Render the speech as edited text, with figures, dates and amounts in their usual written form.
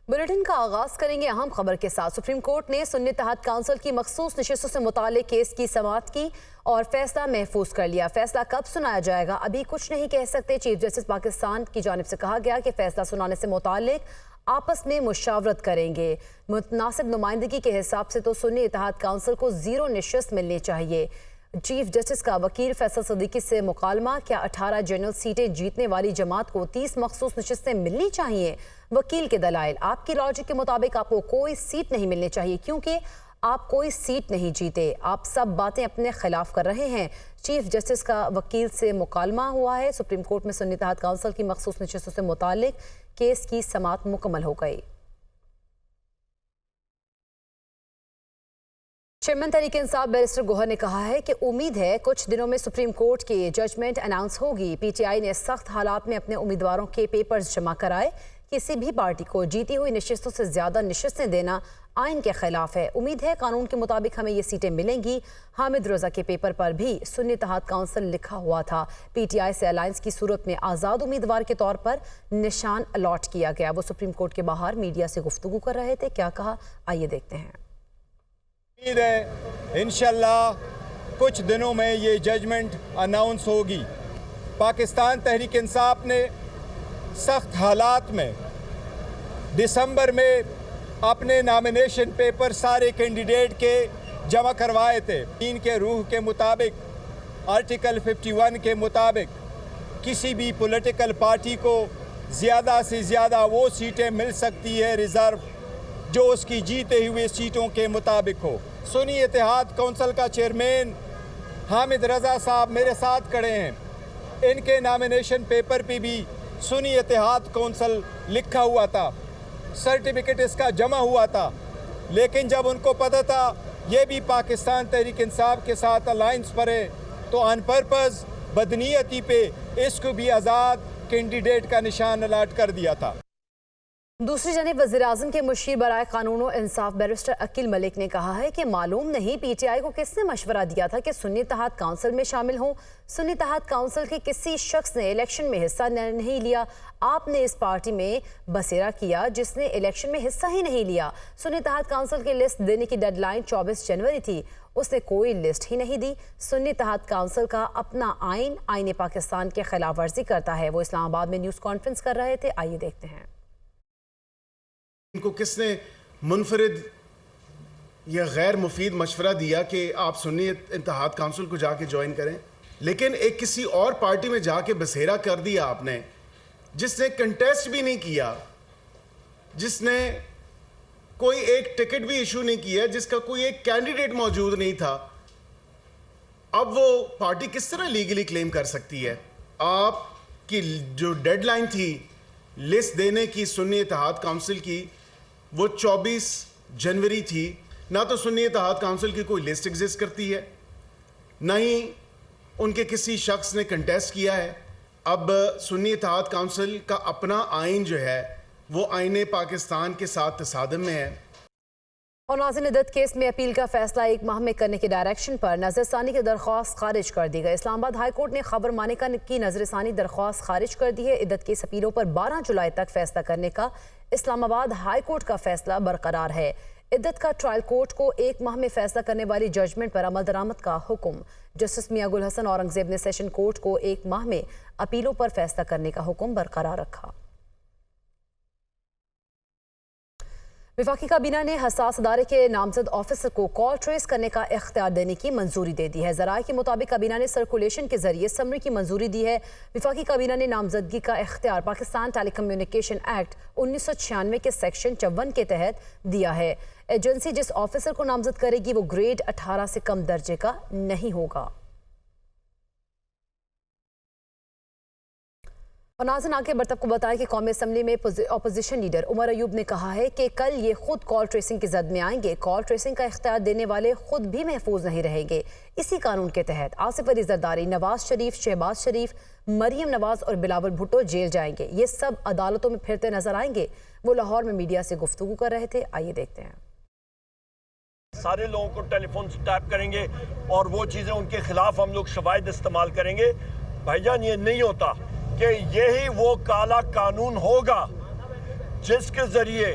Bulletin کا آغاز کریں گے اہم خبر کے ساتھ۔ سپریم کورٹ نے سنی اتحاد کونسل کی مخصوص نشستوں سے متعلق کیس کی سماعت کی اور فیصلہ محفوظ کر لیا۔ فیصلہ کب سنایا جائے گا ابھی کچھ نہیں کہہ سکتے۔ چیف جسٹس پاکستان کی جانب سے کہا گیا کہ فیصلہ سنانے سے متعلق آپس میں مشاورت کریں گے۔ متناسب نمائندگی کے حساب سے تو سنی اتحاد کونسل کو 0 نشست ملنی چاہیے۔ چیف جسٹس کا وکیل فیصل صدیقی سے مکالمہ، کیا 18 جنرل سیٹیں جیتنے والی جماعت کو 30 مخصوص نشستیں ملنی چاہیے؟ وکیل کے دلائل: آپ کی لاجک کے مطابق آپ کو کوئی سیٹ نہیں ملنی چاہیے کیونکہ آپ کوئی سیٹ نہیں جیتے، آپ سب باتیں اپنے خلاف کر رہے ہیں۔ چیف جسٹس کا وکیل سے مکالمہ ہوا ہے۔ سپریم کورٹ میں سنی اتحاد کونسل کی مخصوص نشستوں سے متعلق کیس کی سماعت مکمل ہو گئی۔ چیئرمین تحریک انصاف بیرسٹر گوہر نے کہا ہے کہ امید ہے کچھ دنوں میں سپریم کورٹ کی ججمنٹ اناؤنس ہوگی۔ پی ٹی آئی نے سخت حالات میں اپنے امیدواروں کے پیپرز جمع کرائے۔ کسی بھی پارٹی کو جیتی ہوئی نشستوں سے زیادہ نشستیں دینا آئین کے خلاف ہے۔ امید ہے قانون کے مطابق ہمیں یہ سیٹیں ملیں گی۔ حامد رضا کے پیپر پر بھی سنی اتحاد کونسل لکھا ہوا تھا۔ پی ٹی آئی سے الائنس کی صورت میں آزاد امیدوار کے طور پر نشان الاٹ کیا گیا۔ وہ سپریم کورٹ کے باہر میڈیا سے گفتگو کر رہے تھے، کیا کہا آئیے دیکھتے ہیں۔ امید ہے انشاءاللہ کچھ دنوں میں یہ ججمنٹ اناؤنس ہوگی۔ پاکستان تحریک انصاف نے سخت حالات میں دسمبر میں اپنے نامینیشن پیپر سارے کینڈیڈیٹ کے جمع کروائے تھے۔ دین کے روح کے مطابق، آرٹیکل 51 کے مطابق کسی بھی پولیٹیکل پارٹی کو زیادہ سے زیادہ وہ سیٹیں مل سکتی ہے ریزرو جو اس کی جیتے ہوئے سیٹوں کے مطابق ہو۔ سنی اتحاد کونسل کا چیئرمین حامد رضا صاحب میرے ساتھ کھڑے ہیں۔ ان کے نامینیشن پیپر پہ بھی سنی اتحاد کونسل لکھا ہوا تھا، سرٹیفکیٹ اس کا جمع ہوا تھا، لیکن جب ان کو پتہ تھا یہ بھی پاکستان تحریک انصاف کے ساتھ الائنس پر ہے تو ان پرپز بدنیتی پہ اس کو بھی آزاد کینڈیڈیٹ کا نشان الاٹ کر دیا تھا۔ دوسری جانب وزیراعظم کے مشیر برائے قانون و انصاف بیرسٹر عقیل ملک نے کہا ہے کہ معلوم نہیں پی ٹی آئی کو کس نے مشورہ دیا تھا کہ سنی اتحاد کونسل میں شامل ہوں۔ سنی اتحاد کونسل کے کسی شخص نے الیکشن میں حصہ نہیں لیا۔ آپ نے اس پارٹی میں بسیرا کیا جس نے الیکشن میں حصہ ہی نہیں لیا۔ سنی اتحاد کونسل کی لسٹ دینے کی ڈیڈ لائن 24 جنوری تھی، اس نے کوئی لسٹ ہی نہیں دی۔ سنی اتحاد کونسل کا اپنا آئین پاکستان کے خلاف ورزی کرتا ہے۔ وہ اسلام آباد میں نیوز کانفرنس کر رہے تھے، آئیے دیکھتے ہیں۔ ان کو کس نے منفرد یا غیر مفید مشورہ دیا کہ آپ سنی اتحاد کونسل کو جا کے جوائن کریں؟ لیکن ایک کسی اور پارٹی میں جا کے بسیرا کر دیا آپ نے، جس نے کنٹیسٹ بھی نہیں کیا، جس نے کوئی ایک ٹکٹ بھی ایشو نہیں کیا، جس کا کوئی ایک کینڈیڈیٹ موجود نہیں تھا۔ اب وہ پارٹی کس طرح لیگلی کلیم کر سکتی ہے؟ آپ کی جو ڈیڈ لائن تھی لسٹ دینے کی سنی اتحاد کونسل کی، وہ 24 جنوری تھی۔ نہ تو سنی اتحاد کونسل کی کوئی لسٹ ایگزسٹ کرتی ہے، نہ ہی ان کے کسی شخص نے کنٹیسٹ کیا ہے۔ اب سنی اتحاد کونسل کا اپنا آئین جو ہے وہ آئین پاکستان کے ساتھ تصادم میں ہے۔ اور ناظرین، عدت کیس میں اپیل کا فیصلہ 1 ماہ میں کرنے کی ڈائریکشن پر نظر ثانی کی درخواست خارج کر دی گئی۔ اسلام آباد ہائی کورٹ نے خبر مانیکا کی نظر ثانی درخواست خارج کر دی ہے۔ عدت کیس اپیلوں پر 12 جولائی تک فیصلہ کرنے کا اسلام آباد ہائی کورٹ کا فیصلہ برقرار ہے۔ عدت کا ٹرائل کورٹ کو 1 ماہ میں فیصلہ کرنے والی ججمنٹ پر عمل درآمد کا حکم۔ جسٹس میاں گل حسن اورنگزیب نے سیشن کورٹ کو 1 ماہ میں اپیلوں پر فیصلہ کرنے کا حکم برقرار رکھا۔ وفاقی کابینہ نے حساس ادارے کے نامزد آفیسر کو کال ٹریس کرنے کا اختیار دینے کی منظوری دے دی ہے۔ ذرائع کے مطابق کابینہ نے سرکولیشن کے ذریعے سمری کی منظوری دی ہے۔ وفاقی کابینہ نے نامزدگی کا اختیار پاکستان ٹیلی کمیونیکیشن ایکٹ 1996 کے سیکشن 54 کے تحت دیا ہے۔ ایجنسی جس آفیسر کو نامزد کرے گی وہ گریڈ 18 سے کم درجے کا نہیں ہوگا۔ اور ناظرین، آگے بڑھتے کو بتائیں کہ قومی اسمبلی میں اپوزیشن لیڈر عمر ایوب نے کہا ہے کہ کل یہ خود کال ٹریسنگ کی زد میں آئیں گے۔ کال ٹریسنگ کا اختیار دینے والے خود بھی محفوظ نہیں رہیں گے۔ اسی قانون کے تحت آصف علی زرداری، نواز شریف، شہباز شریف، مریم نواز اور بلاول بھٹو جیل جائیں گے۔ یہ سب عدالتوں میں پھرتے نظر آئیں گے۔ وہ لاہور میں میڈیا سے گفتگو کر رہے تھے، آئیے دیکھتے ہیں۔ سارے لوگوں کو ٹیلی فون سے ٹیپ کریں گے اور وہ چیزیں ان کے خلاف ہم لوگ شواہد استعمال کریں گے۔ بھائی جان، یہ نہیں ہوتا کہ یہی وہ کالا قانون ہوگا جس کے ذریعے